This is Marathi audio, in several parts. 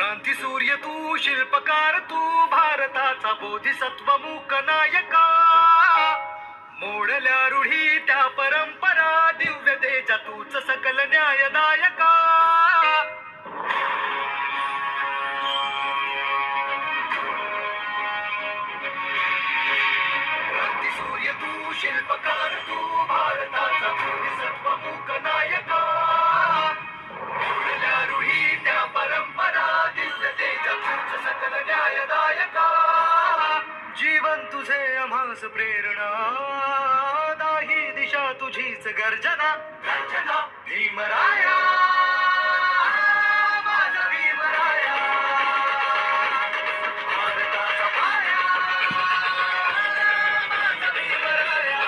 क्रांती सूर्य तू, शिल्पकार तू, भारताचा बोधिसत्व मूक नायका. मोडल्या रूढी त्या परंपरा, दिव्य तेजा तूच सकल न्यायदायका. क्रांती सूर्य तू, शिल्पकार तू, भारताचा बोधिसत्व मूक नायका. मोडल्या रूढी त्या परंपरा, दिव्य तेजा तूच सकल न्यायदायका. जीवन तुझे आम्हास प्रेरणा, दाही दिशा तुझीच गर्जना. गर्जना भीमराया, माझा भीमराया. भारताचा पाया, माझा भीमराया.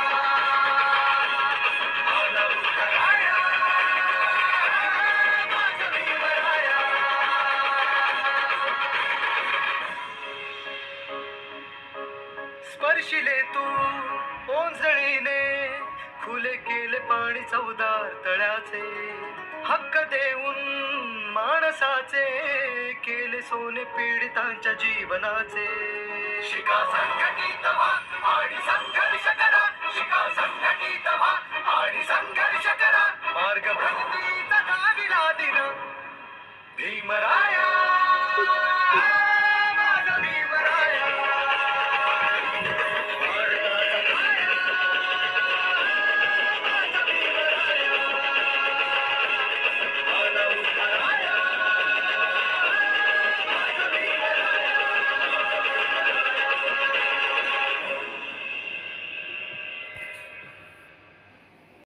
मला उतराया, माझा भीमराया. स्पर्शिले तू ओंजळीने, खुले केले पाणी चौदार तळ्याचे. हक्क देऊन माणसाचे, केले सोने पीडितांच्या जीवनाचे. शिका संघटित व्हा आणि संघर्ष करा. शिका संघटित व्हा आणि संघर्ष करा. मार्ग भक्तीचा दाविला दिन भीमराया.